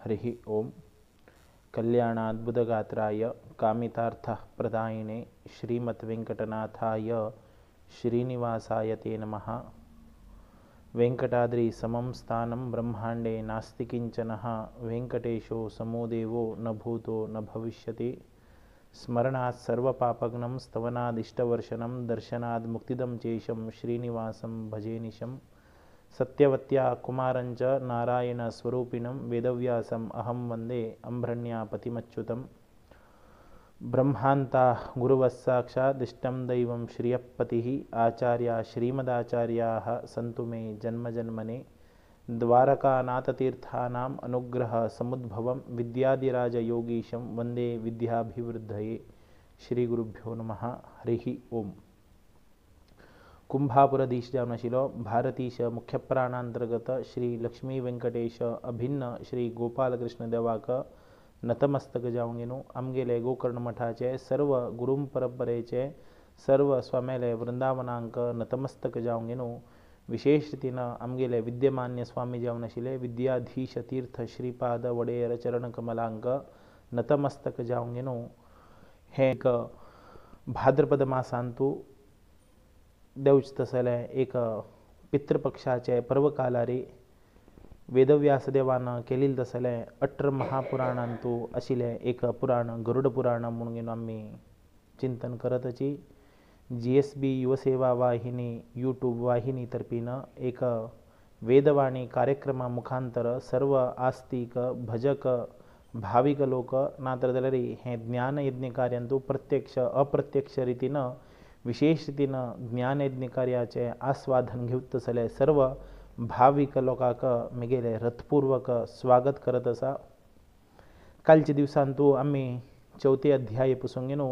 हरिः ओम। कल्याणाद्भुतगात्राय कामितार्थप्रदायिने श्रीमद्वेङ्कटनाथाय श्रीनिवासाय ते नमः। वेङ्कटाद्रिसमं स्थानं ब्रह्माण्डे नास्ति किञ्चनः। वेङ्कटेशो समो देवो न भूतो न भविष्यति। स्मरणात् सर्वपापघ्नं स्तवनादिष्टवर्शनं दर्शनाद् मुक्तिदं चेशं श्रीनिवासं भजे निशम्। सत्यवत्या कुमारञ्च नारायणस्वरूपिणं वेदव्यासम् अहं वन्दे अम्भृण्यापतिमच्युतम्। ब्रह्मान्ता गुरुवस्साक्षादिष्टं दैवं श्रियःपतिः आचार्या श्रीमदाचार्याः सन्तु मे जन्मजन्मने। द्वारकानाथतीर्थानाम् अनुग्रहसमुद्भवं विद्याधिराजयोगीशं वन्दे विद्याभिवृद्धये। श्रीगुरुभ्यो नमः। हरिः ओम। कुंभापुरधीश जामनशिलो भारतीश मुख्य प्राणांतर्गत श्री लक्ष्मी वेंकटेश अभिन्न श्री गोपालकृष्ण देवाक नतमस्तक जावंगेनु आमगेले गोकर्ण मठाचे सर्व गुरुं परंपरेचे सर्व स्वामेले वृंदावनांक नतमस्तक जावंगेनु विशेष रीतीनं आमगेले विद्यमान्य स्वामी जावनशिले विद्याधीश तीर्थ श्रीपाद वडेर चरण कमलांक नतमस्तक जावंगेनु हे एक भाद्रपद मासांतू देवच तसले एक पितृपक्षाचे पर्वकालारी वेदव्यासदेवानं केलेलं तसले 18 महापुराणांतू आशिले एक पुराण गरुड पुराण म्हणून आम्ही चिंतन करतची। GSB युवसेवा वाहिनी यूट्यूब वाहिनी तर्फीनं एक वेदवाणी कार्यक्रमा मुखांतर सर्व आस्तिक भजक भाविक लोक नातरदलरी हे ज्ञानयज्ञ कार्यांतू प्रत्यक्ष अप्रत्यक्ष रीतीनं विशेष रीतीनं ज्ञानयज्ञ कार्याचे आस्वादन घेऊत तसले सर्व भाविक लोकांक मिगेले रथपूर्वक स्वागत करत असा। कालच्या दिवसांतू आम्ही 4 अध्याय पुसून गेलो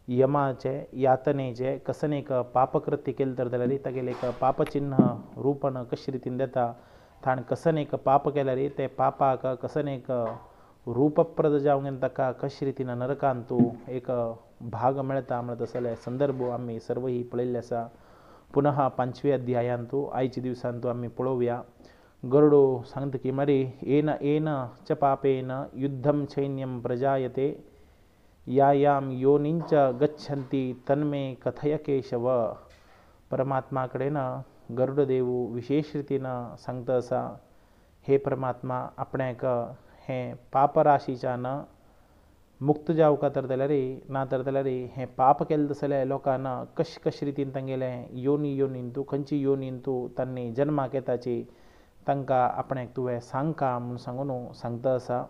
यमाचे यातनेचे कसन एक पापकृत्य केलं तर जाल्यार तागेले एक पापचिन्ह रूपण कशे रितीन देता ताण कसन एक पाप केल्यार ते पापाक कसन एक रूपप्रद जावंक ताका कशे रितीन नरकांतू एक भाग मेळता म्हणत असले संदर्भ आम्ही सर्वही पळयल्ले आसा। पुनः 5व्या अध्यायांतू आयच्या दिवसांतू आम्ही पळोवया। गरुडो सांगता की मरी येन येन च पापेन युद्धं सैन्यं प्रजायते यायाम योनिंच गच्छन्ति तन्मे कथय केशव। परमात्माकडेन गरुडदेव विशेष रीतीनं सांगता असा हे परमात्मा आपणाक हे पापराशीच्यान मुक्त जावका तर जाल्यार ना तर जाल्यार हे पाप केले तसले लोकांना कश रितीन तांगेले योनींतू खंयची योनींतू तांणी जन्माक येताची तांकां आपणाक तुवें सांगका म्हूण सांगून सांगता आसा।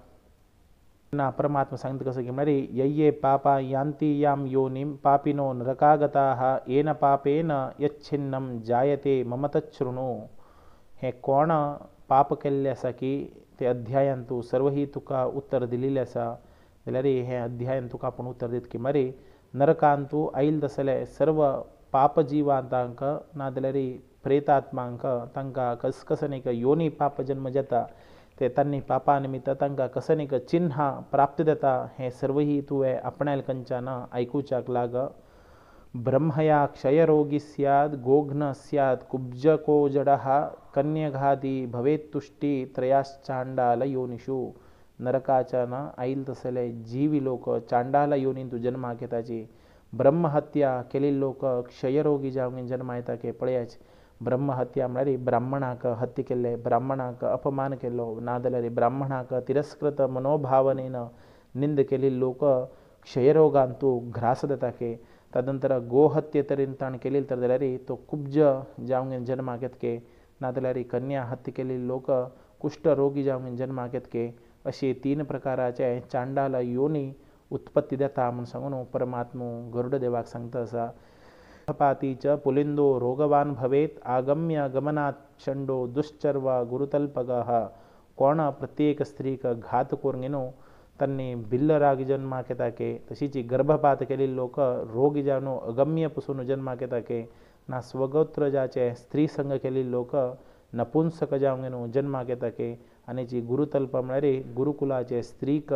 ना परमात्मा सांगता कसं की म्हळ्यार यय्ये पापा यान्ति याम योनिं पापिनो नरकागताः येन पापेन यच्छिन्नं जायते मम तच्छृणु। हे कोण पाप केल्ले आसा की ते अध्यायांतू सर्वही तुका उत्तर दिलेले आसा जाल्यार हे अध्यायान तुका आपूण उत्तर दित की मरे नरकांतू आयिल्ले तसले सर्व पाप जिवांतांक ना जाल्यार प्रेतात्मांक तांकां कसन एक योनी पाप जन्म जाता ते तांणी पापा निमित्त तांकां कसन एक चिन्ह प्राप्त जाता हे सर्वही तुवें आपणाल कंच्यान आयकुच्याक लाग। ब्रह्मया क्षयरोगी स्यात् गोघ्न स्यात् कुब्जको जडः कन्यघाती भवेत् तुष्टी त्रयाश्चांडाल योनिषु। नरकाच्यान आयिल्ले तसले जीवी लोक चांडाल योनींतू जन्माक येताची ब्रह्महत्या केलेले लोक क्षयरोगी जावन जन्मा येता की पळयाच। ब्रह्महत्या म्हळ्यार ब्राह्मणाक हत्या केल्ले ब्राह्मणाक अपमान केलो ना जाल्यार ब्राह्मणाक तिरस्कृत मनोभावनेन निंद केलेले लोक क्षयरोगांतू ग्रास जाता की तदनंतर गोहत्ये तरेन ताण केलेली तर जाल्यार तो कुब्ज जावन जन्माक येता की ना जाल्यार कन्या हत्या केलेले लोक कुष्ठरोगी जावन जन्माक येता की अशी 3 प्रकाराचे चांडाल योनी उत्पत्ती देता म्हणून सांगून परमात्मा गरुडदेवाक सांगता असा। पातीच पुलिंदो रोगवान भवेत आगम्य गमनात् चंडो दुश्चर्वा गुरुतल्पगः। कोण प्रत्येक स्त्रीक घात करून गेनो तांणी भिल्ल राग जन्माक येता की तशीच गर्भपात केलेले लोक रोगी जावन अगम्य पसून जन्माक येता की ना स्वगोत्र जाचे स्त्री संग केलेले लोक नपुंसक जावन गेनो जन्माक येता की आनी जी गुरुतल्प म्हळ्यार गुरुकुलाचे स्त्रीक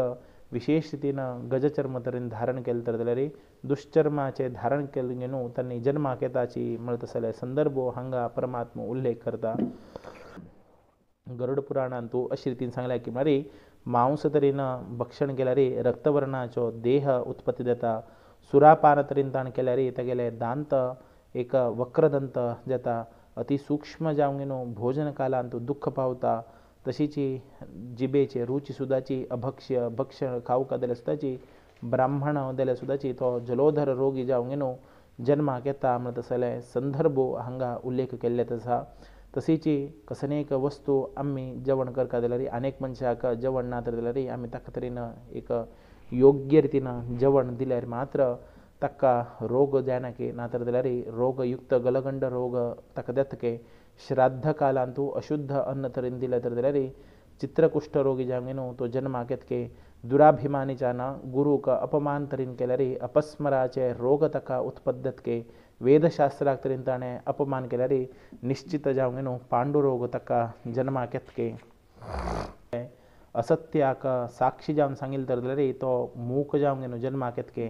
विशेष रीतीनं गजचर्म तरेन धारण केलें तर जाल्यार दुश्चर्माचे धारण केलें न्हू तांणी जन्माक येताची म्हणत असले संदर्भ हांगा परमात्मा उल्लेख करता। गरुड पुराणांतू अशे रितीन सांगल्या की मरे मांस तरीन भक्षण केल्यारी रक्तवर्णाचो देह उत्पत्ती जाता, सुरापान तरीन ताण केल्यारी तेगेले दांत एक वक्रदंत जाता, अति सूक्ष्म जावंक न्हू भोजन कालांत दुःख पावता, तशीची जिबेचे रुची सुद्दाची अभक्ष्य भक्षण खावका जाल्यार सुद्दाची ब्राह्मण जाल्यार सुद्दाची तो जलोधर रोगी जावंक न्हू जन्माक येता म्हणत जाल्यार संदर्भो हांगा उल्लेख केल्लेत आसा। तशीची कसनेक वस्तू आमी जेवण करता जाल्यार अनेक मनशाक जेवण ना जाल्यार आमी ताका तरेन एक योग्य रितीन जेवण दिल्यार मात्र ताका रोग जायना की, नातर जाल्यार रोगयुक्त गलगंड रोग ताका जाता की, श्राद्ध कालांतू अशुद्ध अन्न तरेन दिलें जाल्यार चित्रकुष्ठ रोगी जावंक न्हू तो जन्माक येता की, दुराभिमानीच्यान गुरूक अपमान तरीन केल्यार अपस्मराचे रोग ताका उत्पन्न जाता की, वेदशास्त्राक तरेन ताणें अपमान केल्यार निश्चित जावंक न्हू पांडुरोग ताका जन्माक येता की, असत्याक साक्षी जावन सांगिल्लें तर जाल्यार तो मूक जावंक न्हू जन्माक येता की,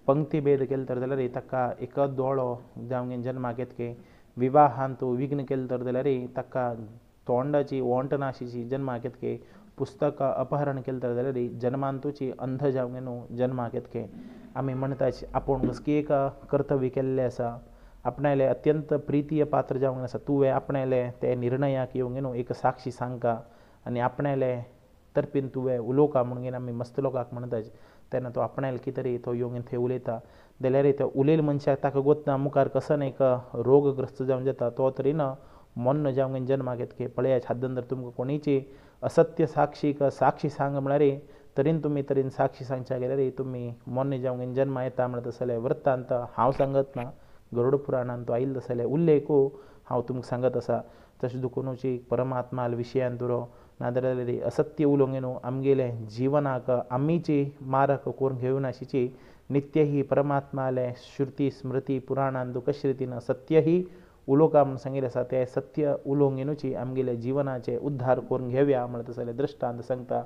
पंक्ती भेद केलो तर जाल्यार ताका एक दोळो जावंक जन्माक येता की, विवाहांत विघ्न केलें तर जाल्यार ताका तोंडाची वोंटनाशीची जन्माक येता की, पुस्तक अपहरण केलें तर जाल्यार जन्मांतूची अंध जावंक न्हू जन्माक येता की, आमी म्हणटाच आपूण कसकी एक कर्तव्य केल्लें आसा, आपणायलें अत्यंत प्रितीय पात्र जावंक आसा, तुवें आपणायलें ते निर्णयाक येवंक न्हू एक साक्षी सांगका आनी आपणायलें तर्फीन तुवें उलोवका म्हणून आमी मस्त लोकांक म्हणटात, तेन्ना तो आपणायल कितें तरी तो येवन थंय उलयता जाल्यार त्या उलयले मनशाक ताका गोतना मुखार कसन एक रोगग्रस्त जावन जाता, तो तरेन मोन्न जावंक जन्माक येता की, पळयात हाद्दन जर तुमकां कोणीची असत्य साक्षीक साक्षी सांग म्हळ्यार तरेन तुमी तरेन साक्षी सांगच्या गेल्यार तुमी मोन्ने जावंक जन्मा येता म्हणत जाल्यार वृत्तांत हांव सांगत ना, गरुड पुराणांत तो आयिल्लो जाल्यार उल्लेखू हांव तुमकां सांगत आसा। तशें दुखुनूची परमात्मा विशयान तुरो नाजाल्यार असत्य उलोवंक न्हू आमगेले जिवनाक आमीची मारक करून घेवून आशिची नित्य ही परमात्माले श्रुती स्मृती पुराणांत कशे रितीन सत्य ही उलोवका म्हूण सांगिल्लें आसा, ते सत्य उलोवंक न्हूची आमगेले जिवनाचे उद्धार करून घेवया म्हणत जाल्यार दृश्टांत सांगता।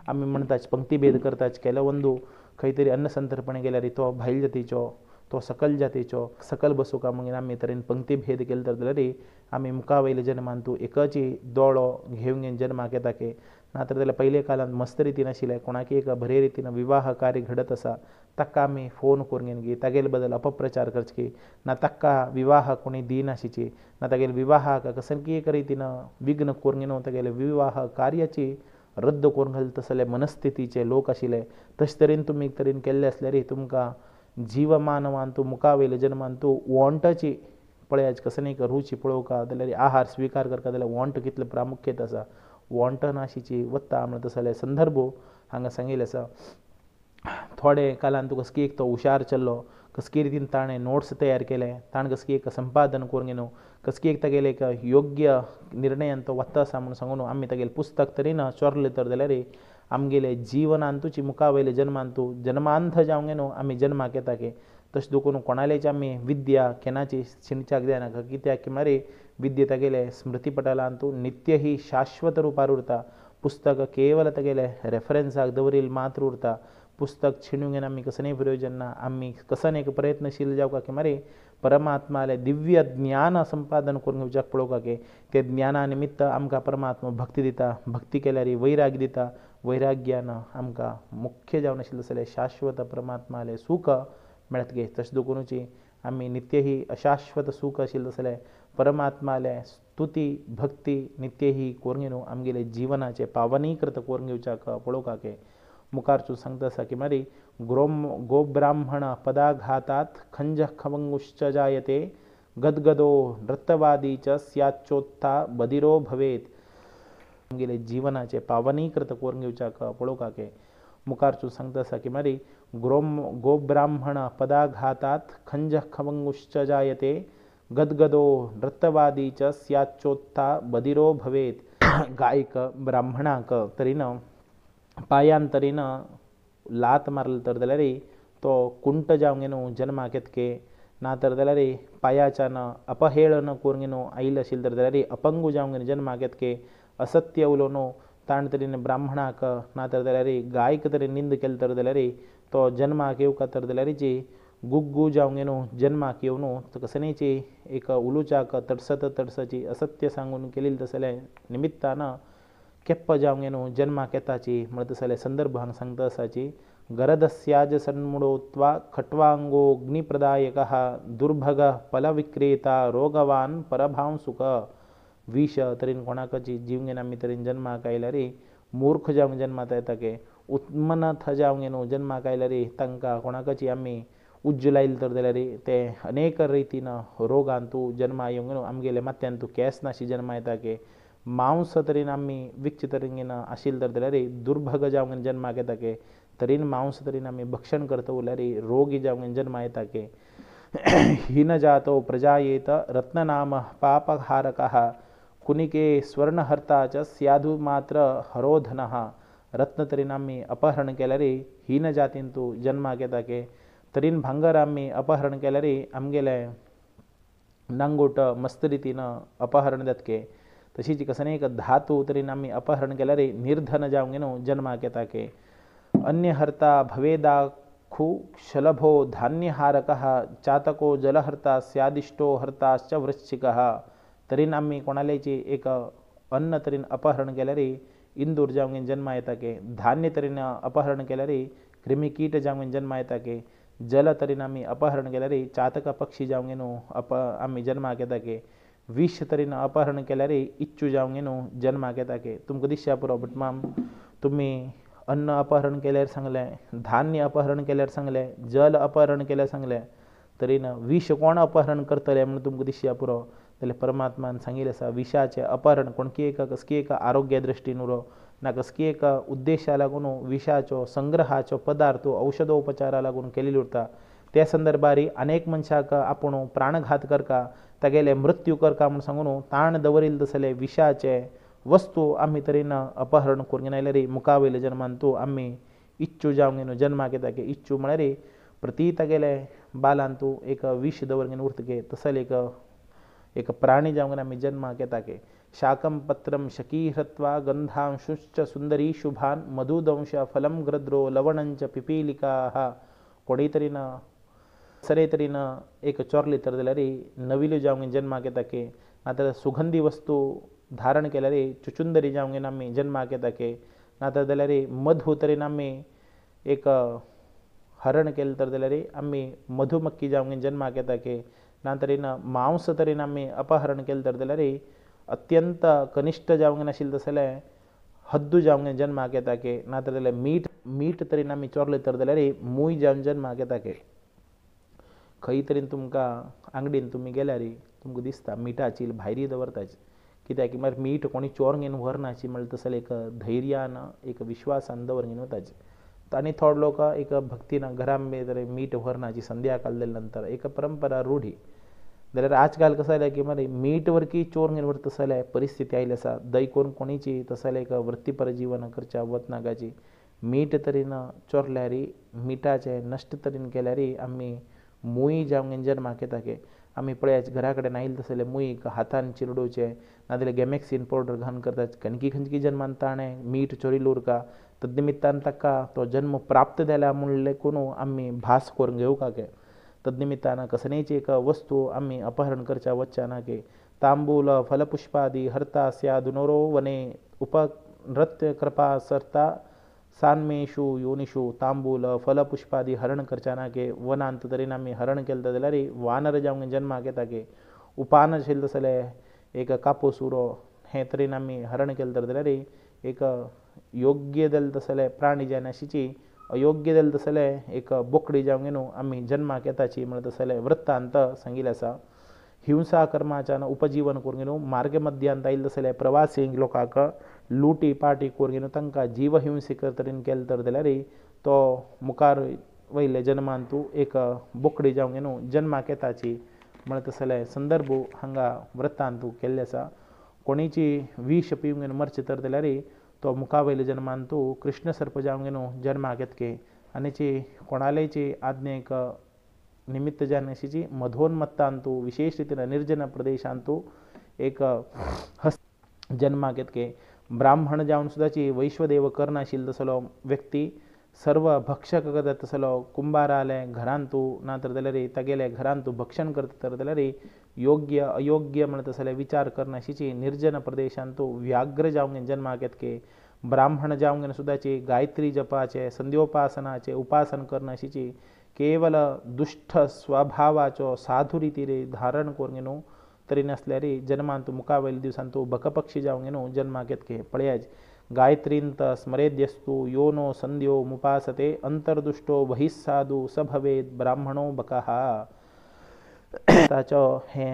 आमी म्हणटाच पंक्ती भेद करताच केलवंदू खंय तरी अन्न संतर्पणे गेल्यार तो भायल जातीचो तो सकल जातीचो सकल बसोवका म्हणून आमी तरेन पंक्ती भेद केलो तर जाल्यार आमी मुखावयल्या जन्मांतू एकची दोळो घेवंक जन्माक येता की, नातर जाल्यार पयले काळांत मस्त रितीन आशिल्लें कोणाकी एक बरे रितीन विवाह कार्य घडत आसा ताका आमी फोन करून की तागेले बद्दल अपप्रचार करचे की ना, ताका विवाह कोणी दिनाशिची ना, तागेले विवाहाक कसनकी एक रितीन विघ्न करून न्हू तागेले विवाह कार्याची रद्द करून घालता तसले मनस्थितीचे लोक आशिल्ले। तशे तरेन तुमी तरेन केल्ले आसल्यार तुमकां जीवमानवांतू मुखावयल्या जन्मांतू वोंटाची पळयात कसं एक रुची पळोवका जाल्यार आहार स्विकार करता जाल्यार वोंट कितलें प्रामुख्यत आसा, वोंट नाशीची वता म्हणत जाल्यार संदर्भ हांगा सांगिल्लें आसा। थोडे कालांत तुका कसकी एक तो हुशार चल्लो कसकी रितीन ताणें नोट्स तयार केले, ताणें कसकी एक संपादन करून न्हू कसकी एक तागेले एक योग्य निर्णयान तो वता आसा म्हणून सांगून आमी तागेलें पुस्तक तरेन चोरलें तर जाल्यार आमगेले जिवनांतूची मुखावयल्या जन्मांतू जन्मांत जावंक न्हू आमी जन्माक येता की, तशें देखून कोणालेच आमी विद्या केन्नाची शिणच्याक जायना, कित्याक म्हळ्यार विद्या तागेले स्मृती पटलांतू नित्य ही शाश्वत रुपार उरता, पुस्तक केवल तागेले रेफरन्साक दवरिल्लें मात्र उरता, पुस्तक छिणूंक आमी कसनय प्रयोजन ना, आमी कसन एक प्रयत्नशील जावका की म्हळ्यार परमात्माले दिव्य ज्ञान संपादन करून घेवच्याक पळोवका की ते ज्ञाना निमित्त आमकां परमात्मा भक्ती दिता, भक्ती केल्यार वैराग्य दिता, वैराग्यान आमकां मुख्य जावन आशिल्लें जाल्यार शाश्वत परमात्माले सूख मेळत गे। तशें देखूनची आमी नित्य ही अशाश्वत सूख आशिल्लो जाल्यार परमात्माले स्तुती भक्ती नित्य ही करून न्हू आमगेले जिवनाचे पावनीकृत करून घेवच्याक पळोवका की मुखारचो सांगता आसा की म्हळ्यार गोब्राह्मण पदाघातात खंज खवंगुश्च जायते गदगदो नृत्यवादी च स्याच्चोत्था बदिरो भवेत, आमगेले जिवनाचे पावनीकृत करून घेवच्याक पळोवका की मुखारचो सांगता आसा की म्हळ्यार गोब्राह्मण पदाघातात खंज खवंगुश्च जायते गदगदो नृत्यवादी च स्याच्चोत्था बदिरो भवेत। गायक ब्राह्मणाक तरीन पांयान तरेन लात मारली तर जाल्यार तो कुंट जावंक न्हू जन्माक येता की, नातर जाल्यार पांयाच्यान अपहेळन करून न्हू आयिल्लें आशिल्लें तर जाल्यार अपंगू जावंक जन्माक येता की, असत्य उलोवन ताणें तरेन ब्राह्मणाक नातर जाल्यार गायक तरेन निंद केली तर जाल्यार तो जन्माक येवका तर जाल्यार गुग्गू जावंक न्हू जन्माक येवन कसनेची एक उलोवच्याक तडसत तडसची असत्य सांगून केली जाल्यार निमित्तान केप्प जावंगेनु जन्मा केताची म्हणत असले संदर्भ हांगा सांगता असाची गरदस्याज सन्मुडोत्वा खट्वांगोऽग्निप्रदायकः दुर्भग फलविक्रेता रोगवान परभांसुक विष तरीन कोणाकची जीवंगेन आमी तरीन जन्माक आयल्या रे मूर्ख जावंग जन्मात येता के उत्मन्नथ जावंगेनु जन्माक आयल्या रे तांकां कोणाकची आमी उज्ज लायले तर जाल्यार ते अनेक रितीन रोगांतू जन्मा येवंगेनु आमगेले माथ्यांतू केंस नाशी जन्मा येता के मांस तरीन आमी विकचे तरेन आशिल्ले तर जाल्यार दुर्भग जावंगेन जन्माक येता के तरीन मांस तरीन आमी भक्षण करता उरल्यार रोगी जावंगेन जन्मा येता के हीन जातो प्रजायेत रत्ननाम पापहारकः कुनिके स्वर्णहर्ता च स्याधु मात्र हरोधनः रत्न तरीन आमी अपहरण केल्यार हीन जातींतू जन्माक येता के तरीन भांगर आमी अपहरण केल्यार आमगेले नांगोट मस्त रितीन अपहरण जाता के तशीच कसनेक धातू तरीन आमी अपहरण केल्यार निर्धन जावंगेनु जन्माक येता के अन्यहर्ता भवेदाखु शलभो धान्यहारकः चातको जलहर्ता स्यादिष्टो हर्ताश्च वृश्चिकः तरीन आमी कोणालेची एक अन्न तरीन अपहरण केल्यार इंदूर जावंगेन जन्मा येता के धान्य तरीन अपहरण केल्यार क्रिमिकीट जावंगेन जन्मा येता के जल तरीन आमी अपहरण केल्यार चातक पक्षी जावंगेनु आमी जन्माक येता के विष तरीन अपहरण केल्यार इच्चू जावंगेनु जन्माक येता के तुमकां दिसच्या पुरो बट माम तुमी अन्न अपहरण केल्यार सांगले धान्य अपहरण केल्यार सांगले जल अपहरण केल्यार सांगले तरीन विष कोण अपहरण करतले म्हणून तुमकां दिसच्या पुरो जाल्यार परमात्मान सांगिल्लें आसा विशाचें अपहरण कोणकी एक कसकी एक आरोग्या दृश्टीन उरो ना कसकी एक उद्देशा लागून विशाचो संग्रहाचो पदार्थ औषधोपचारा लागून केलेली उरता त्या संदर्भार अनेक मनशाक आपूण प्राणघात करका तागेले मृत्यू करका म्हूण सांगून ताण दवरिल्ले तसले विशाचे वस्तू आमी तरेन अपहरण करून आयल्यार मुखावयल्या जन्मांतू आमी इच्चू जावंगेन जन्माक येता के इच्चू म्हळ्यार प्रती तागेले बालांतू एक विष दवरगेन उरता के तसले एक प्राणी जावंगेन आमी जन्माक येता के शाकं पत्रं शकीहृत्वा गंधांशुश्च सुंदरी शुभान मधुदंश फलं ग्रद्रो लवणंच पिपीलिकाः कोणेय तरेन सरे तरेन एक चोरले तर जाल्यार नविल्यो जावंगेन जन्माक येता के नातर सुगंधी वस्तू धारण केल्यार चुचुंदरी जावंगेन आमी जन्माक येता के नातर जाल्यार मधू तरेन आमी एक हरण केलें तर जाल्यार आमी मधुमक्खी जावंगेन जन्माक येता के ना तरेन मांस तरेन आमी अपहरण केलें तर जाल्यार अत्यंत कनिश्ट जावंगेन आशिल्लें तसलें हद्दू जावंगेन जन्माक येता के नातर जाल्यार मीठ तरेन आमी चोरलें तर जाल्यार मूय जावन जन्माक येता के खंय तरेन तुमकां आंगडीन तुमी गेल्यार तुमकां दिसता मिठाची भायरी दवरताची कित्याक म्हळ्यार मीठ कोणी चोरगेन व्हरनाची म्हणल्यार तसलें एक धैर्यान एक विश्वासान दवरगेन वताची आनी थोडे लोक एक भक्तीन घरान मीठ व्हरनाची संध्याकाळ जाले नंतर एक परंपरा रूढी जाल्यार आजकाल कसं जालें की मरे मीठ वरकी चोरगेन व्हरता तसले परिस्थिती आयली आसा दय करून कोणीची तसले एक वृत्तीपर जीवन करच्या वतनाकाची मीठ तरेन चोरल्यार मिठाचे नश्ट तरेन केल्यार आमी मूय जावंगेन जन्माक येता के आमी पळयात घरा कडेन आयिल्ले तसले मूय हातान चिरडोवचे नाजाल्यार गॅमॅक्सीन पावडर घालून करतात खंयची जन्मान ताणें मीठ चोरिल्लें उरता तद निमित्तान ताका तो जन्म प्राप्त जाला म्हणून लेकून आमी भास करून घेवका के तद निमित्तान कसलेच एक वस्तू आमी अपहरण करच्या वचच्या ना के तांबूल फलपुष्पादी हर्ता स्यादुनोरो वने उपनृत्य कृपा सरता सान्मेषु योनिषु तांबूल फलपुष्पादी हरण करच्या ना के वनांत तरेन आमी हरण केलें जाल्यार वानर जावंगेन जन्माक येता के उपान आशिल्ले तसले एक कापूस उरो हे तरेन आमी हरण केलें जाल्यार एक योग्य जालें तसले प्राणी जे नाशिची अयोग्य जालें तसले एक बोकडी जावंगेन आमी जन्माक येताची म्हणून तसले वृत्तांत सांगिल्ले आसा हिंसा कर्माच्यान उपजीवन करून मार्ग मध्यांत आयिल्ले तसले प्रवासी लोकांक लुटी पाटी करून तांकां जीवहिंसीक तरेन केलें तर जाल्यार तो मुखार वयले जन्मांतू एक बोकडी जावंगेन जन्माक येताची म्हणून तसले संदर्भ हांगा वृत्तांतू केल्ले आसा कोणीची विष पिवंगेन मरचे तर जाल्यार तो मुखावयल्या जन्मांतू कृष्ण सर्प जावंगेन जन्माक येतके आनीची कोणालेची आज्ञेक निमित्त जावनाशिची मधोन्मत्तांतू विशेष रितीन निर्जन प्रदेशांतू एक जन्माक येतके ब्राह्मण जावन सुद्दाची वैश्वदेव करनाशिल्लो तसलो व्यक्ती सर्व भक्षक करता तसलो कुंभाराले घरांतू नातर जाल्यार तागेले घरांतू भक्षण करता तर जाल्यार योग्य अयोग्य म्हणत तसले विचार करनाशिची निर्जन प्रदेशांतू व्याघ्र जावंगे जन्माक येतके ब्राह्मण जावंगे सुद्दाची गायत्री जपाचे संध्योपासनाचे उपासन करनाशिची केवल दुष्ट स्वभावाचो साधु रीती रे धारण करून न्हू तरी नसल्यार जन्मांतू मुखावेल दिवसांतू बकपक्षी जावंगे न्हू जन्माक येतके पळयाज गायत्रींत स्मरेद्यस्तु यो नो संध्यो मुपासते अंतर्दुष्टो बहिस्साधु स भवेद ब्राह्मणो बकः ताचो हे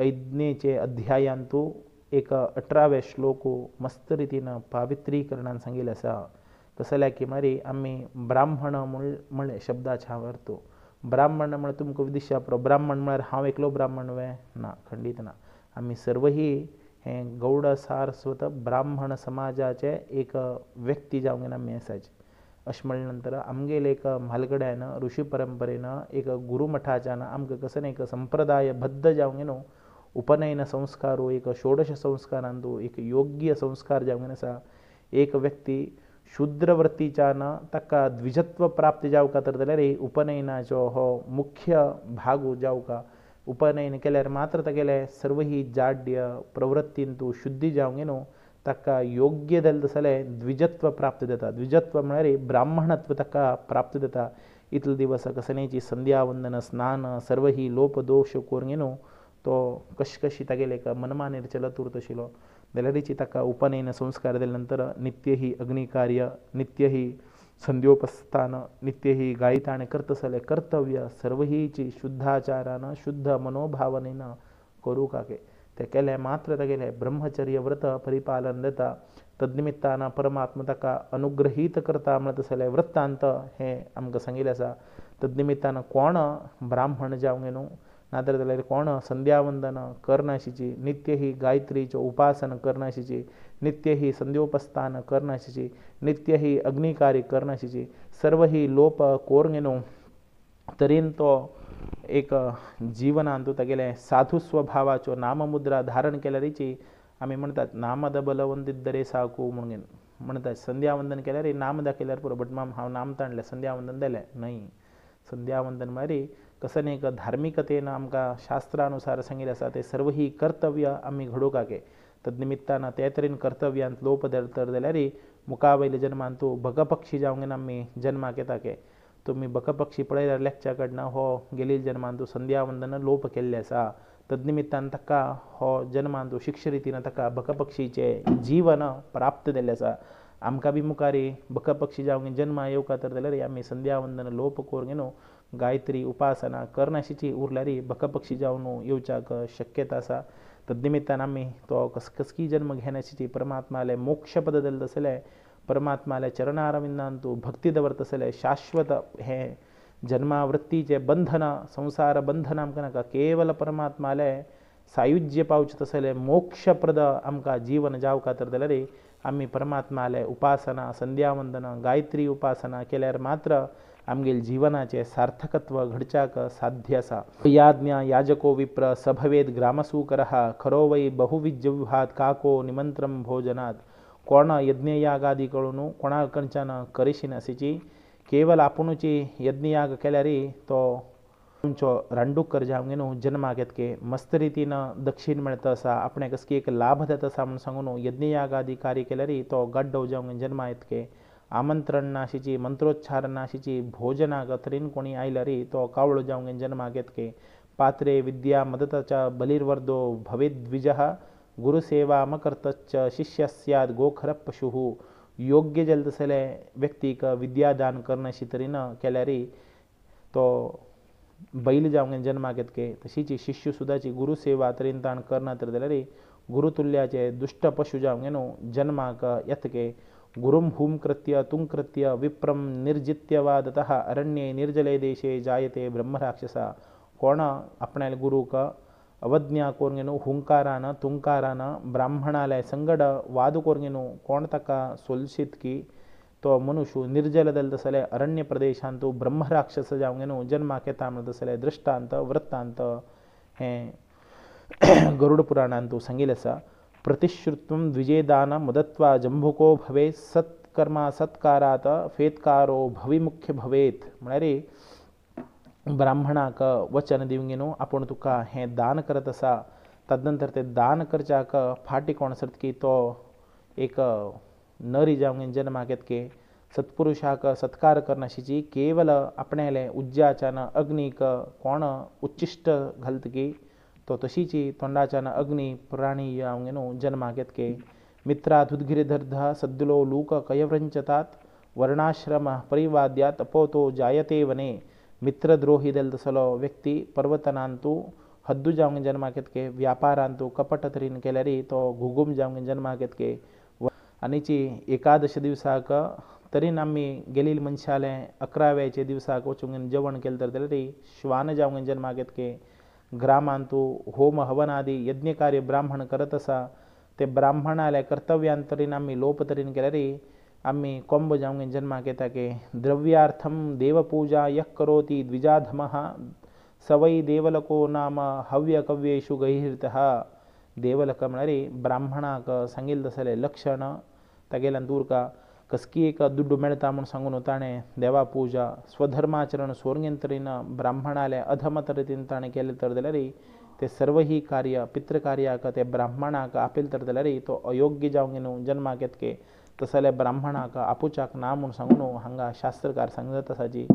ऐदनेचे अध्यायांतू एक 18वे श्लोको मस्त रितीन पावित्रीकरणान सांगिल्ले आसा कसल्या की मारी आमी ब्राह्मण म्हणले शब्दाच्या वरतो ब्राह्मण म्हळ्यार तुमकां विदिशा पुरो ब्राह्मण म्हळ्यार हांव एकलो ब्राह्मण वे ना खंडीत ना आमी सर्व ही हे गौड सारस्वत ब्राह्मण समाजाचे एक व्यक्ती जावंक आमी आसाच अशें म्हणले नंतर आमगेले एक म्हालगड्यान ऋषी परंपरेन एक गुरुमठाच्यान आमकां कसं एक संप्रदायबद्ध जावंक न्हू उपनयन संस्कार एक षोडश संस्कारांतू एक योग्य संस्कार जावंक आसा एक व्यक्ती शूद्र वृत्तीच्यान ताका द्विजत्व प्राप्त जावका तर जाल्यार उपनयनाचो हो मुख्य भाग जावका उपनयन केल्यार मात्र तागेले सर्व ही जाड्य प्रवृत्तींतू शुद्धी जावंक न्हू ताका योग्य जालें जाल्यार द्विजत्व प्राप्त जाता द्विजत्व म्हळ्यार ब्राह्मणत्व ताका प्राप्त जाता इतले दिवस कसनेची संध्यावंदन स्नान सर्व ही लोपदोश करून न्हू तो कशी तागेले एक मनमानेर चलत उरत आशिल्लो जाल्यारीची ताका उपनयन संस्कार जाले नंतर नित्य ही अग्निकार्य नित्य ही संध्योपस्थान नित्य ही गायताणे करतसले कर्तव्य सर्व हीची शुद्धाचारान शुद्ध मनोभावनेन करू काके ते केले मात्र तागेले ब्रह्मचर्य व्रत परिपालन जाता तद्निमित्तान परमात्मा ताका अनुग्रहीत करता म्हणतसले वृत्तांत हे आमकां सांगिल्लें आसा तद्निमित्तान कोण ब्राह्मण जावंगे न्हू नातर जाल्यार कोण संध्यावंदन करनाशिची नित्य ही गायत्रीचो उपासन करनाशिची नित्य ही संध्योपस्थान करनाशिची नित्य ही अग्निकारी करनाशिची सर्व ही लोप कोरंगे न्हू तरीन तो एक जिवनांतू तागेले साधू स्वभावाच्यो नाममुद्रा धारण केल्यारीची आमी म्हणटात नामद बलवंदिद्दरे साकू म्हणून म्हणटात संध्यावंदन केल्यार नाम दाखयल्यार पुरो बट हांव नाम ताणलें संध्यावंदन जालें न्हय संध्यावंदन म्हळ्यार कसं एक धार्मिकतेन आमकां शास्त्रानुसार सांगिल्लें आसा ते सर्व ही कर्तव्य आमी घडोवपाके तद्निमित्तान ते तरेन कर्तव्यांत लोप धरतर जाल्यार मुखावयल्या जन्मांतू बकपक्षी जावंक आमी जन्माक येताके तुमी बकपक्षी पळयल्यार लेखच्या कडनं हो गेल्ल्या जन्मांतू संध्यावंदन लोप केल्लें आसा तद्निमित्तान ताका हो जन्मांतू शिक्षा रितीन ताका बकपक्षीचे जीवन प्राप्त जाल्लें आसा आमकां बी मुखारी बकपक्षी जावंक जन्मा येवका तर जाल्यार आमी संध्यावंदन लोप करूंक न्हू गायत्री उपासना करनाशिची उरल्यार बकपक्षी जावन येवच्याक शक्यता आसा तद्निमित्तान आमी तो कसकी जन्म घेनाशिची परमात्माले मोक्ष पद जालें तसलें परमात्माले चरणारविंदांतू भक्ती दवरता तसलें शाश्वत हे जन्मावृत्तीचे बंधन संसार बंधन आमकां नाका केवल परमात्माले सायुज्य पावचे तसलें मोक्षप्रद आमकां जीवन जावका तर जाल्यार आमी परमात्माले उपासना संध्यावंदन गायत्री उपासना केल्यार मात्र आमगेल जीवनाचे सार्थकत्व घडच्याक साध्य आसा याज्ञा याजको विप्र सभवेद ग्रामसूकरः खरो वै बहुविज्यव्यूहात काको निमंत्रम भोजनात कोण यज्ञयागादी कळून कोणा कडच्यान करिशी नाशिची केवल आपुणूची यज्ञयाग केल्यार तो तुमचो रांडूकर जावंक न्हू जन्माक येतके मस्त रितीन दक्षिण मेळता आसा आपणे कसकी एक लाभ जाता आसा म्हूण सांगून यज्ञयागादी कार्य केल्यार तो गड्डो जावंक जन्मा येतके आमंत्रण नाशिची मंत्रोच्चार नाशिची भोजनाक तरेन कोणी आयल्यार तो कावळो जावंक जन्माक येतके पात्रे विद्या मदताच्या बलिर्वर्दो भवेद द्विजः गुरुसेवामकर्तश्च शिष्य स्याद गोखर पशुः योग्य जालें तसलें व्यक्तीक विद्यादान करनाशी तरेन केल्यार तो बैल जावंक जन्माक येतके तशीची शिष्य सुद्दाची गुरुसेवा तरेन ताण करना तर जाल्यार गुरुतुल्याचे दुष्ट पशु जावंक न्हू जन्माक येतके गुरुम हुम कृत्य तुंग कृत्य विप्रम निर्जित्य वा दतः अरण्ये निर्जले देशे जायते ब्रह्मराक्षसा कोण आपणाले गुरुक अवज्ञा करून न्हू हुंकारान तुंकारान ब्राह्मणाले संगड वाद करून न्हू कोण ताका सोलशीत की तो मनुष्य निर्जल जालें तसलें अरण्य प्रदेशांतू ब्रह्मराक्षस जावंक न्हू जन्माक येता म्हणटा तसलें दृश्टांत वृत्तांत हें गरुड पुराणांतू सांगिल्लें आसा प्रतिश्रुत्वं द्विजेदान मुदत्वा जंभुको भवे सत् सत्कर्मा सत्कारात फेत्कारो भविमुख्य भवेत म्हणारे ब्राह्मणाक वचन दिवंक न्हू आपूण तुका हें दान करत आसा तदनंतर ते दान करच्याक फाटी कोण सरत की तो एक नरी जावंक जन्माक येत की सत्पुरुषाक सत्कार करनाशिची केवल आपणेले उज्ज्याच्यान अग्नीक कोण उच्चिष्ट घालत की तो तशीची तोंडाच्यान अग्नी प्राणी जावंक न्हू जन्माक येत की मित्रात उद्गिरिधर्ध सद्दुलो लूक कयव्रंचतात वर्णाश्रम परिवाद्यात अपोतो जायते वने मित्रद्रोही तसलो व्यक्ती पर्वतनांतू हद्दू जावंक जन्माक येतके व्यापारांतू कपट तरीन केल्यारी तो घुगूम जावंक जन्माक येतके आनीची एकादश दिवसाक तरीन आमी गेलील मनशाले 11व्याचे दिवसाक वचून जेवण केलें तर जाल्यार श्वान जावंक जन्माक येतके ग्रामांतू होम हवन आदी यज्ञ कार्य ब्राह्मण करत आसा ते ब्राह्मणाले कर्तव्यांतरीन आमी लोप तरीन केल्यारी आमी कोंब जावंक जन्माक येता की द्रव्यार्थम देवपूजा यः करोति द्विजाधमः सवै देवलको नाम हव्य कव्येषु गहिर्तः देवलक म्हणारी ब्राह्मणाक सांगिल्लें तसलें लक्षण तागेल्यान दूरका कसकी एक दुड्डू मेळटा म्हूण सांगून ताणें देवा पुजा स्वधर्माचरण सोरगेन तरेन ब्राह्मणाले अधम तरेन ताणें केलें तर जाल्यार ते सर्व ही कार्य पितृकार्याक ते ब्राह्मणाक आपिल तर जाल्यार तो अयोग्य जावंक न्हू जन्माक येतके तसले ब्राह्मणाक आपुचाक ना म्हूण सांगून हांगा शास्त्रकार सांगत आसा जी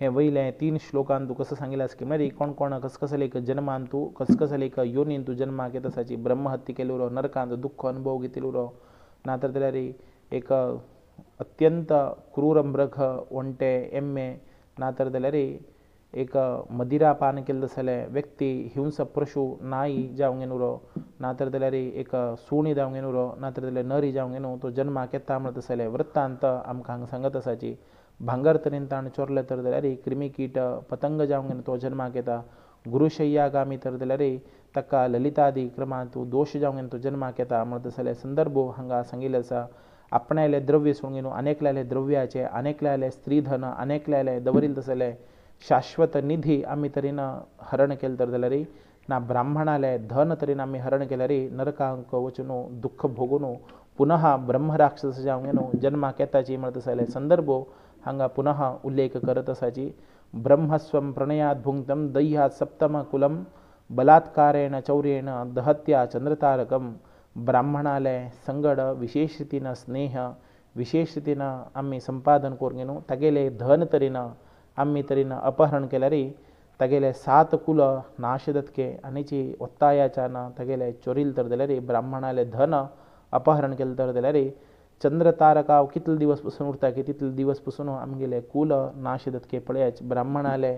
हे वयले 3 श्लोकांत तूं कसं सांगिल्लें आसा की मरी कोण कोण कसकसले एक जन्मान तूं कसकसले एक योनीन तूं जन्माक येत आसाची ब्रह्महत्या केलो नरकांत दुख्ख अनुभव घेतिलो नातर जाल्यार एक अत्यंत क्रूर मृग ओंटे एम्मे नातर जाल्यार एक मदिरापान केल्लो तसले व्यक्ती हिंस पशु नाई जावंक न्हू नातर जाल्यार एक सुणी जावंक न्हू नातर जाल्यार नरी जावंक न्हू तो जन्माक येता म्हण तसले वृत्तांत आमकां हांगा सांगत आसाची भांगर तरेन ताणें चोरले तर जाल्यार क्रिमी कीट पतंग जावंक न्हू तो जन्माक येता गुरुशय्यागामी तर जाल्यार ताका ललितादी क्रमांत दोश जावंक तो जन्माक येता म्हण तसले संदर्भ हांगा सांगिल्ले आसा आपणाले द्रव्य सोडून न्हू अनेकल्याले द्रव्याचे अनेकल्याले स्त्रीधन अनेकल्याले दवरिल्ले तसले शाश्वत निधी आमी तरेन हरण केलें तर जाल्यार ना ब्राह्मणाले धन तरेन आमी हरण केल्यार नरकांक वचून दुख्ख भोगून पुनः ब्रह्मराक्षस जावंक न्हू जन्माक येताची म्हण तसले संदर्भ हांगा पुनः उल्लेख करत आसाची ब्रह्मस्वं प्रणयात भुंक्तं दह्यात सप्तम कुलम बलात्कारेण चौर्येण दहत्या चंद्रतारकम ब्राह्मणाले संगड विशेष रितीन स्नेह विशेष रितीन आमी संपादन करूंक न्हू तागेले धन तरेन आमी तरेन अपहरण केल्यार तागेले 7 कुल नाश जातके आनीची ओत्तायाच्यान तागेले चोरील तर जाल्यार ब्राह्मणाले धन अपहरण केलें तर जाल्यार चंद्र तारका कितले दिवस पासून उरता की तितले दिवस पासून आमगेले कुल नाश जातके पळयाच ब्राह्मणाले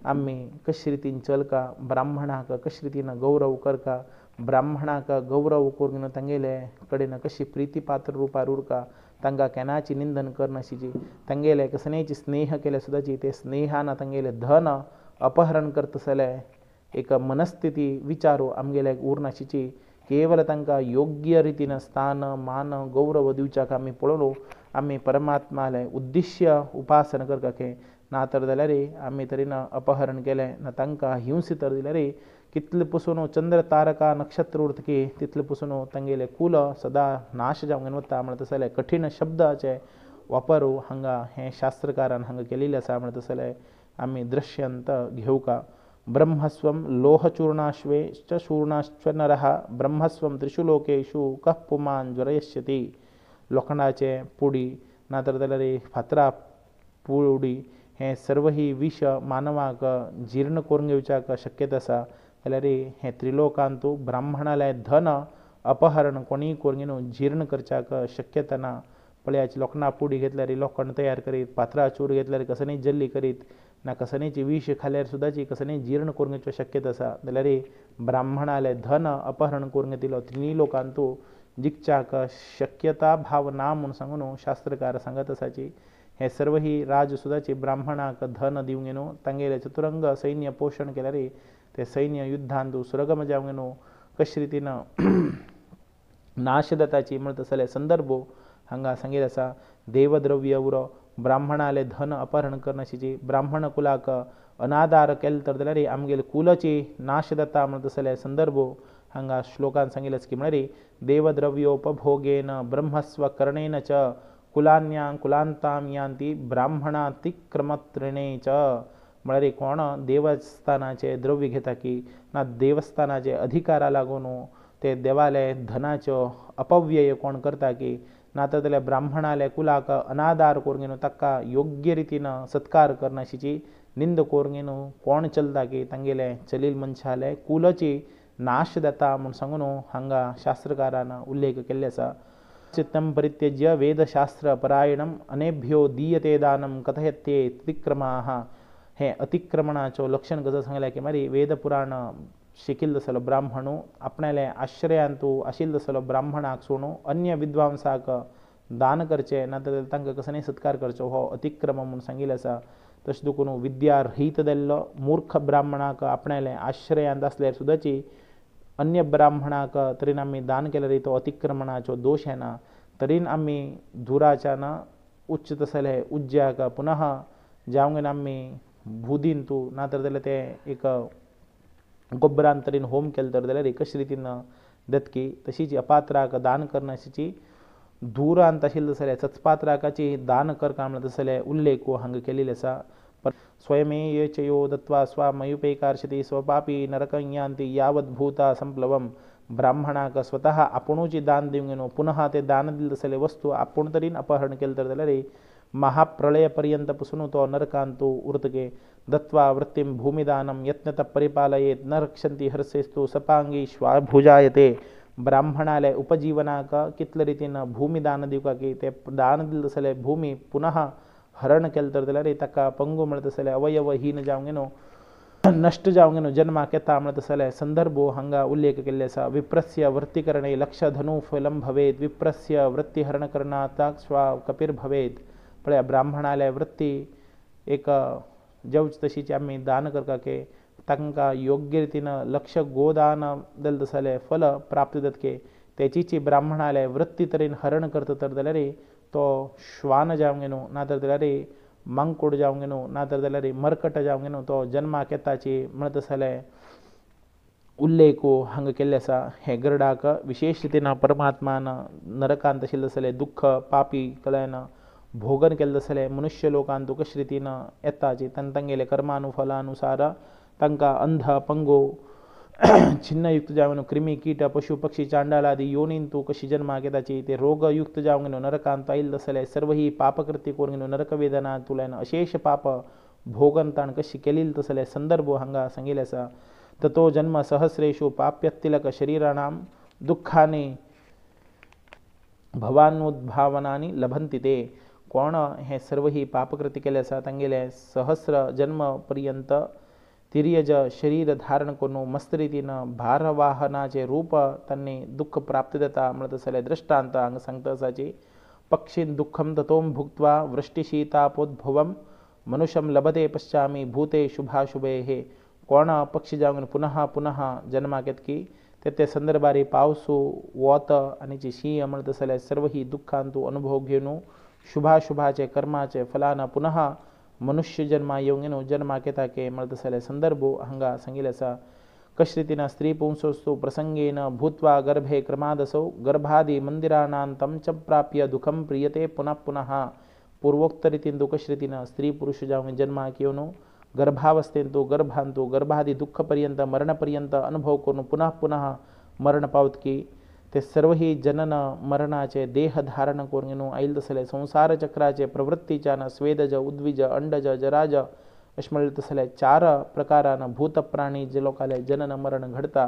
आमी कशे रितीन चलका ब्राह्मणाक कशे रितीन गौरव करका ब्राह्मणाक गौरव करून तांगेले कडेन कशी प्रितीपात्र रुपार उरका तांकां केन्नाची निंदन करनाशिची तांगेले कसनेची स्नेह केले सुद्दाची ते स्नेहान तांगेले धन अपहरण करतसले एक मनस्थिती विचारू आमगेले उरनाशिची केवल तांकां योग्य रितीन स्थान मान गौरव दिवच्याक आमी पळोवलो आमी परमात्माले उद्दिश्य उपासना करपाक ना तर जाल्यार आमी तरेन अपहरण केलें ना तांकां हिंस तर दिल्यार कितले पसून चंद्र तारका नक्षत्र उरतकी तितले पसून तांगेले कुल सदा नाश जावंक वता म्हण तसले कठीण शब्दाचे वापर हांगा हे शास्त्रकारान हांगा केलेले आसा म्हण तसले आमी दृश्यंत घेवका ब्रह्मस्वं लोहचूर्णाश्वेश्च चूर्णाश्च नरः ब्रह्मस्वं त्रिषु लोकेषु कः पुमान् ज्वरयष्यति लोखंडाचे पुडी नातर जाल्यार फातरा पुडी हे सर्व ही विष मानवाक जीर्ण करून घेवच्याक शक्यता आसा जाल्यार हे त्रिलोकांतू ब्राह्मणाले धन अपहरण कोणी करून जीर्ण करच्याक शक्यता ना पळयाची लोखंडा पुडी घेतल्यार लोखंड तयार करीत फातरा चूर घेतल्यार कसनय जल्ली करीत ना कसनेची विष खाल्यार सुद्दाची कसनय जीर्ण करून घेवची शक्यता आसा जाल्यार ब्राह्मणाले धन अपहरण करून घेतिलो तिनी लोकांतू जिखच्याक शक्यता भाव ना म्हूण सांगून शास्त्रकार सांगत आसाची हे सर्व ही राज सुद्दाची ब्राह्मणाक धन दिवंक न्हू तांगेले चतुरंग सैन्य पोषण केल्यार ते सैन्य युद्धांतू सुरगम जावंक न्हू कशे रितीन नाश जाताची म्हण तसले संदर्भ हांगा सांगिल्ले आसा देवद्रव्य उरो ब्राह्मणाले धन अपहरण करनाशिची ब्राह्मण कुलाक अनादार केले तर जाल्यार आमगेले कुलाची नाश जाता म्हण तसले संदर्भ हांगा श्लोकान सांगिल्लें की म्हळ्यार देवद्रव्योपभोगेन ब्रह्मस्वकर्णेन च कुलान्यां कुलांतां यान्ति ब्राह्मणातिक्रमत्रिणे च म्हळ्यार कोण देवस्थानाचे द्रव्य घेता की ना देवस्थानाचे अधिकारा लागून ते देवालय धनाचो अपव्यय कोण करता की ना तर ब्राह्मणाले कुलाक अनादार करून ताका योग्य रितीन सत्कार करनाशिची निंद करून कोण चलता की तांगेले चलील मनशाले कुलाची नाश जाता म्हूण सांगून हांगा शास्त्रकारान उल्लेख केल्ले आसा चित्तं परित्यज्य वेदशास्त्र परायणम अनेभ्यो दीयते दानम कथयत्ये अतिक्रमाः हे अतिक्रमणाचो लक्षण कसं सांगलें की मारी वेद पुराण शिकिल्लो आसलो ब्राह्मणू आपणाले आश्रयांतू आशिल्लो आसलो ब्राह्मणाक सोडून अन्य विद्वांसाक दान करचें ना तर तांकां कसो सत्कार करचो हो अतिक्रम म्हणून सांगिल्लें आसा तशें देखून विद्या रहीत जाल्लो मूर्ख ब्राह्मणाक आपणाले आश्रयांत आसल्यार सुद्दाची अन्य ब्राह्मणाक तरीन आमी दान केल्यार तो अतिक्रमणाचो दोश येना तरीन आमी दुराच्यान उच्च तसले उज्ज्याक पुनः जावंक आमी बुदींतू ना तर जाल्यार ते एक गोबरान तरेन होम केलो तर जाल्यार कशे रितीन दत्की तशीच अपात्राक दान करनाशिची दुरांत आशिल्लो जाल्यार सत्पात्राकाची दान करता म्हणटा तसले उल्लेख हांगा केलेले आसा स्वयमेयचयो दत्वा स्वामयुपैकार्षति स्वपापी नरकं यान्ति यावद्भूता संप्लवम ब्राह्मणाक स्वतः आपुणूची दान दिवंक पुनः ते दान दिले तसले वस्तू आपूण तरीन अपहरण केले तर जाल्यार महाप्रलयपर्यंत पसून तो नरकांतू उरतके दत्वा वृत्तिं भूमिदानं यत्नत परिपालयेत न रक्षन्ति हर्षेस्तु सपांगी श्वाभुजायते ब्राह्मणाले उपजीवनाक कितले रितीन भूमिदान दिवका की ते दान दिले तसले भूमी पुनः हरण केले तर जाल्यार ताका पंगू म्हणटा तसले अवयवहीन जावंक नष्ट जावंक जन्माक येता म्हणटा तसले संदर्भ हांगा उल्लेख केल्ले आसा विप्रस्य वृत्तिकरणे लक्ष धनु फलं भवेत विप्रस्य वृत्तिहरण करणाताक स्वा कपीर भवेत पळय ब्राह्मणाले वृत्ती एक जेवच तशीची आमी दान करता की तांकां योग्य रितीन लक्ष गोदान दिलें तसले फल प्राप्त जातके तेचीची ब्राह्मणाले वृत्ती तरेन हरण करता तर जाल्यार तो श्वान जावंक न्हू ना तर जाल्यार मांकोड जावंक न्हू ना तर जाल्यार मरकट जावंक न्हू तो जन्माक येताची म्हणटा तसले उल्लेख हांगा केल्ले आसा हे गरडाक विशेष रितीन परमात्मान नरकांत आशिल्ले तसले दुख्ख पापी कल्याण भोगन केले तसले मनुष्य लोकांत कशे रितीन येताची तांगेले कर्मानुफलानुसार तांकां अंध पंगो छिन्नयुक्त जावन क्रिमी कीट पशु पक्षी चांडाल आदी योनीन तूं कशी जन्माक येताची ते रोगयुक्त जावंक न्हू नरकांत आयिल्ले तसले सर्व ही पापकृती करून न्हू नरक वेदना तुल्यान अशेष पाप भोगन ताण कशी केलेली तसले संदर्भ हांगा सांगिल्ले आसा ततो जन्म सहस्रेषु पाप्यतिलक शरीराणां दुःखानि भवानुद्भावनानि लभन्ति ते कोण हे सर्व ही पापकृती केले आसा तांगेले सहस्र जन्म पर्यंत तिर्यज शरीर धारण करून मस्त रितीन भारवाहनाचे रूप तांणी दुःख प्राप्त जाता म्हणटा तसले दृष्टांत हांगा सांगता आसाची पक्षीन दुःखम ततोम भुक्त्वा वृष्टिशीतापोद्भवम मनुष्यम लभते पश्चामी भूते शुभाशुभे हे कोण पक्षी जावन पुनः पुनः जन्माक येतकी ते संदर्भारी पावसू वोत आनी शीं म्हणटा तसले सर्व ही दुःखांतू अनुभव घेवन शुभाशुभाचे कर्माचे फलान पुनः मनुष्य जन्मा येवंक जन्माक येता के म्हणटा तसले संदर्भ हांगा सांगिल्ले आसा कशे रितीन स्त्री पुंसोस्तु प्रसंगेन भूत्वा गर्भे क्रमादसौ गर्भादि मंदिराणां च प्राप्य दुःखं प्रियते पुनः पुनः पूर्वोक्त रितीन कशे रितीन स्त्री पुरुष जावन जन्माक येवन गर्भावस्थेंतू गर्भांतू गर्भादि दुःख पर्यंत मरणपर्यंत अनुभव करून पुनः पुनः मरण पावतकी ते सर्व ही जनन मरणाचे देह धारण करून आयिल्ले तसले संसार चक्राचे प्रवृत्तीच्यान स्वेदज उद्विज अंडज जराज अशें म्हणले तसले 4 प्रकारान भूत प्राणी जे लोकाले जनन मरण घडता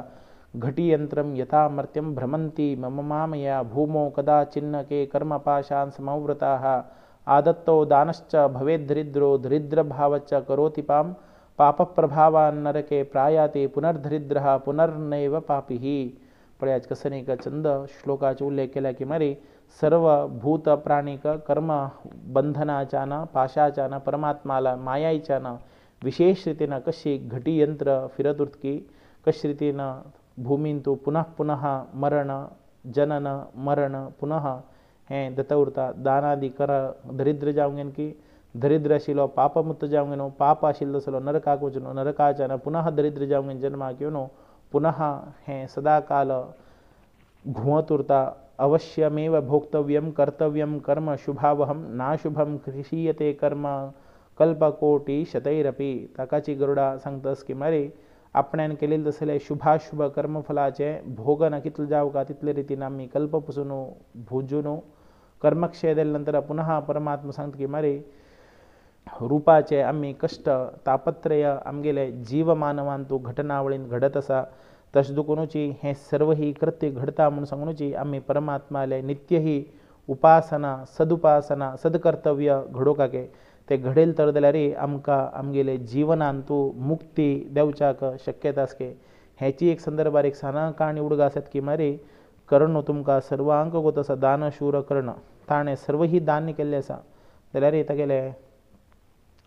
घटियंत्रम यथामर्त्यम भ्रमंती मम मामया भूमो कदाचिन्न के कर्मपाशान् समवृताः आदत्तो दानश्च भवेद्दरिद्रो दरिद्रभावच्च करोति पाम पापप्रभावान् नरके प्रायाति पुनर्दरिद्रः पुनर्नैव पापिः पळयाच कसनीक चंद श्लोकाचे उल्लेख केला की मारी सर्व भूत प्राणीक कर्म बंधनाच्यान पाशाच्यान परमात्माला मायाईच्यान विशेष रितीन कशी घटियंत्र फिरत उरतकी कशे रितीन भूमींतू पुनः पुनः मरण जनन मरण पुनः हे दता उरता दानादी कर दरिद्र जावंक की दरिद्र आशिल्लो पापमुक्त जावंक पाप आशिल्लो आसलो नरकाक वचून नरकाच्यान पुनः दरिद्र जावंक जन्माक येवन पुनः हें सदाकाल घुवतुर्ता अवश्यमेव भोक्तव्यं कर्तव्यं कर्म शुभावहम नाशुभम कृषीयते कर्म कल्पकोटी शतैरपी. ताकाची गरुडा सांगतस की मारे आपण्यान केलेले तसले शुभाशुभ कर्मफलाचे भोगन कितले जाव का तितले रितीन आम्ही कल्पपासून भोजून कर्मक्षय दिल्यानंतर पुन्हा परमात्मा सांगता की मारे रूपाचे आम्ही कष्ट तापत्रय आमगेले जीवमानवांतू घटनावळीन घडत असा तशें दुखूनची हे सर्व ही कृत्य घडता म्हणून सांगूनची आम्ही परमात्माले नित्य ही उपासना सदुपासना सदकर्तव्य घडोवपाके ते घडेल तर जाल्यार आमकां आमगेले जिवनांतू मुक्ती देवच्याक शक्यता आसके. हेची एक संदर्भार एक साना काणी उडगा आसात की मारे कर्ण तुमकां सर्वांक गोत आसा दान शूर कर्ण ताणें सर्व ही दान केल्लें आसा जाल्यार तागेले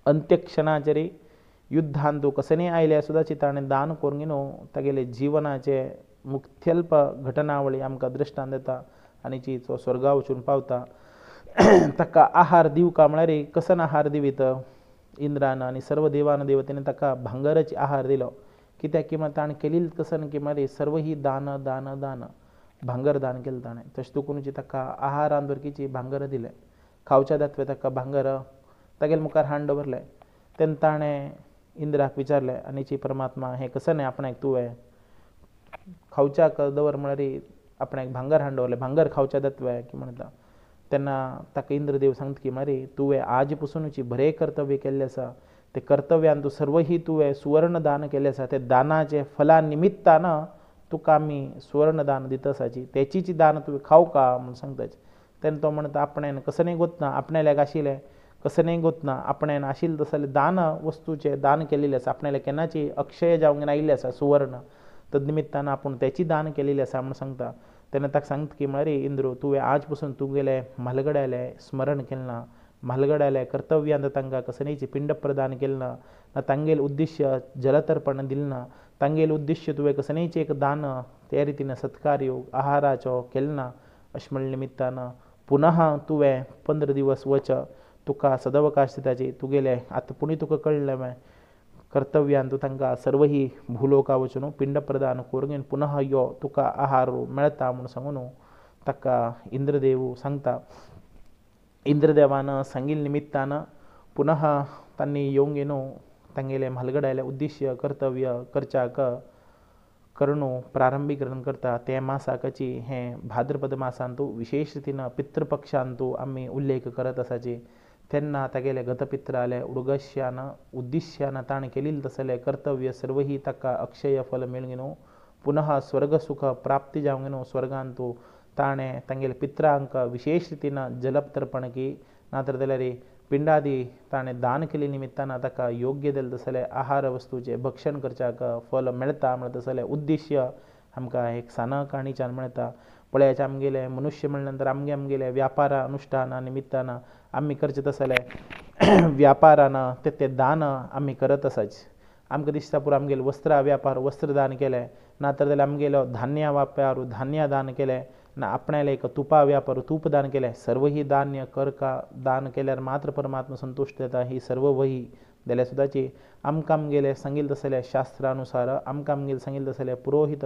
अंत्यक्षणाचेर युद्धांतू कसनय आयल्या सुद्दां ताणें दान करूंक न्हू तागेले जिवनाचे मुख्यल्प घटनावळी आमकां दृश्टांत दिता आनी तो स्वर्गा वचून पावता. ताका आहार दिवका म्हळ्यार कसन आहार दिवीत इंद्रान आनी सर्व देवान देवतेन ताका भांगराची आहार दिलो कित्याक की ताणें केली कसन की मारे सर्व ही दान दान दान भांगर दान केलें ताणें तशें दुखूनची ताका आहारान वरकीची भांगर दिलें खावच्या दातवे ताका भांगर तागेले मुखार हाड दवरलें. तेन्ना ताणें इंद्राक विचारलें आनीची परमात्मा हें कसन आपणाक तुवें खावच्याक दवर म्हळ्यार आपणाक भांगर हाड दवरलें भांगर खावच्या दातवे की म्हणटा तेन्ना ताका इंद्रदेव सांगता की मारे तुवें आज पसूनची बरें कर्तव्य केल्लें आसा ते कर्तव्यान तूं सर्व ही तुवें सुवर्ण दान केल्लें आसा ते दानाचे फला निमित्तान तुका आमी सुवर्ण दान दिता आसाची तेचीची दान तुवें खावका म्हूण सांगताच. तेन्ना तो म्हणटा आपणान कसनय गोतना आपणाल्याक आशिल्लें कसनय गोतना आपणान आशिल्लें तसलें दान वस्तूचे दान केलेलें आसा आपणाल्या केन्नाची अक्षय जावंक आयिल्लें आसा सुवर्ण तद निमित्तान आपूण तेची दान केलेली आसा म्हूण सांगता. तेन्ना ताका सांगता की म्हळ्यार इंद्र तुवें आज पसून तुगेले म्हालगड्याले स्मरण केलें ना म्हालगड्याले कर्तव्यांत तांकां कसनयची पिंड प्रदान केलें ना तांगेले उद्दिश्य जलतर्पण दिलें ना तांगेले उद्दिश्य तुवें कसनयचे एक दान ते रितीन सत्कार्य आहाराचो केलें ना अशें म्हणले निमित्तान पुनः तुवें 15 दिवस वच तुका सदवकाश दिताची तुगेले आतां पुणी तुका कळ्ळें माय कर्तव्यान तूं तांकां सर्व ही भुलोका वचून पिंड प्रदान करून पुनः यो तुका आहार मेळटा म्हूण सांगून ताका इंद्रदेव सांगता. इंद्रदेवान सांगिल्ले निमित्तान पुनः तांणी येवंक न्हू तांगेले म्हालगड्याले उद्दिश्य कर्तव्य करच्याक करणू प्रारंभीकरण करता. ते मासाकाची हें भाद्रपद मासांतू विशेश रितीन पितृपक्षांतू आमी उल्लेख करत आसाची तेन्ना तागेले गतपित्राले उडगश्यान उद्दिश्यान ताणें केलेलें तसलें कर्तव्य सर्व ही ताका अक्षय फल मेळूंक न्हू पुनः स्वर्ग सुख प्राप्ती जावंक न्हू स्वर्गांतू ताणें तांगेले पित्रांक विशेष रितीन जलतर्पण की नातर जाल्यार पिंडादी ताणें दान केले निमित्तान ताका योग्य दिलें तसलें आहार वस्तूचे भक्षण करच्याक फल मेळटा म्हणटा तसलें उद्दिश्य आमकां एक साना काणीच्यान मेळटा. पळयाचे आमगेले मनुष्य म्हणले नंतर आमगेले व्यापार अनुश्ठाना निमित्तान आमी करचे तसलें व्यापारान ते दान आमी करत आसाच. आमकां दिसता पुरो आमगेले वस्त्रा व्यापार वस्त्रदान केलें नातर जाल्यार आमगेलो धान्या व्यापार धान्य दान केलें ना आपणाले एक तुपा व्यापार तूप दान केलें सर्व ही धान्य करका दान केल्यार मात्र परमात्मा संतुश्ट जाता. ही सर्व वही जाल्यार सुद्दाची आमकां आमगेले सांगिल्ले तसलें शास्त्रानुसार आमकां आमगेले सांगिल्ले तसलें पुरोहित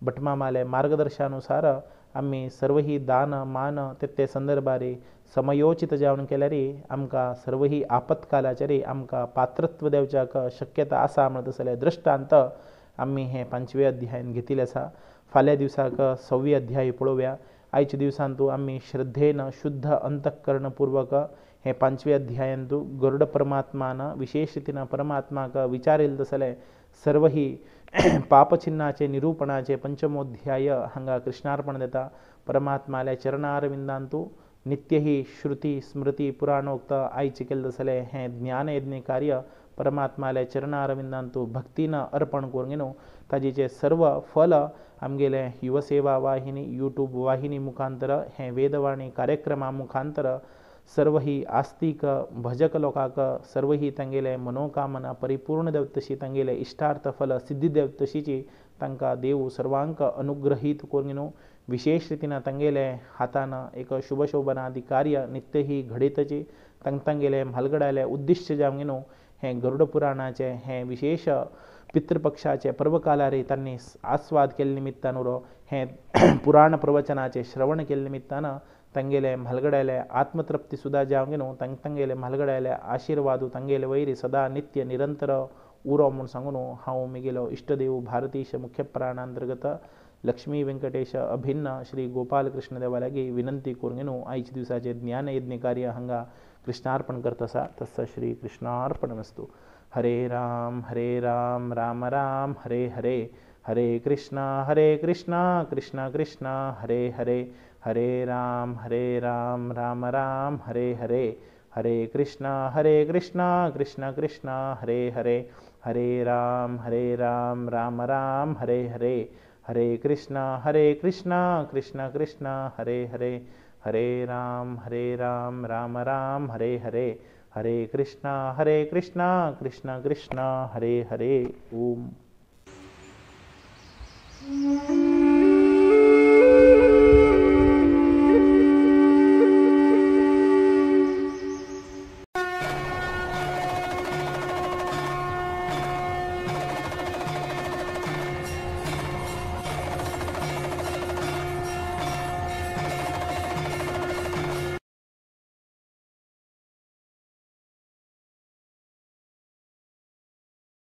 भटमामाले मार्गदर्शनानुसार आमी सर्व ही दान मान ते संदर्भार समयोचित जावन केल्यार आमकां सर्व ही आपत्कालाचेर आमकां पात्रत्व देवच्याक शक्यता आसा म्हणटा तसलें दृश्टांत आमी हें 5वें अध्यायान घेतिल्लें आसा. फाल्यां दिसाक 6वें अध्याय पळोवया. आयच्या दिवसांतू आमी श्रद्धेन शुद्ध अंतःकरणपूर्वक हें 5वें अध्यायांतू गरुड परमात्मान विशेष रितीन परमात्माक विचारिल्लें तसलें सर्व ही पापचिन्हाचे निरूपणाचे 5मोध्याय हांगा कृष्णार्पण दिता. परमात्माल्या चरणारविंदांतू नित्य ही श्रुती स्मृती पुराणोक्त आयचे केल्लें तसलें हें ज्ञान यज्ञ कार्य परमात्माल्या चरणारविंदांतू भक्तीन अर्पण करूंक न्हू ताजेचे सर्व फल आमगेले युवसेवा वाहिनी यूट्यूब वाहिनी मुखांतर हें वेदवाणी कार्यक्रमा मुखांतर सर्व ही आस्तिक भजक लोकांक सर्व ही तांगेले मनोकामना परिपूर्ण देव तशी तांगेले इश्टार्थ फल सिद्धी देव तशीची तांकां देव सर्वांक अनुग्रहीत करून न्हू विशेष रितीन तांगेले हातान एक शुभशोभनादी कार्य नित्य ही घडीतची तांगेले म्हालगड्याले उद्दिश्य जावंक न्हू हें गरुड पुराणाचें हें विशेष पितृपक्षाचे पर्वकालारी त्यांनी आस्वाद केले निमित्तानं हे पुराण प्रवचनाचे श्रवण केले निमित्तानं तंगेले म्हालगडायले आत्मतृप्ती सुद्धा जावंगेनो तंगेले म्हालगडायले आशीर्वादू तंगेले वैरी सदा नित्य निरंतर उरो म्हणून सांगून हांव मिगेलो इष्टदेव भारतीश मुख्य प्राणांतर्गत लक्ष्मी व्यंकटेश अभिन्न श्री गोपालकृष्ण देवालागी विनंती करून आयच्या दिवसाचे ज्ञानयज्ञ कार्य हांगा कृष्णार्पण करत आसा तस्स श्री कृष्णार्पणमस्तु. हरे राम राम राम हरे हरे, हरे कृष्णा कृष्णा कृष्णा हरे हरे, हरे राम राम राम हरे हरे, हरे कृष्णा कृष्णा कृष्णा हरे हरे, हरे राम राम राम हरे हरे, हरे कृष्णा कृष्णा कृष्णा हरे हरे, हरे राम राम राम हरे हरे, हरे कृष्णा कृष्णा कृष्णा हरे हरे. ओम.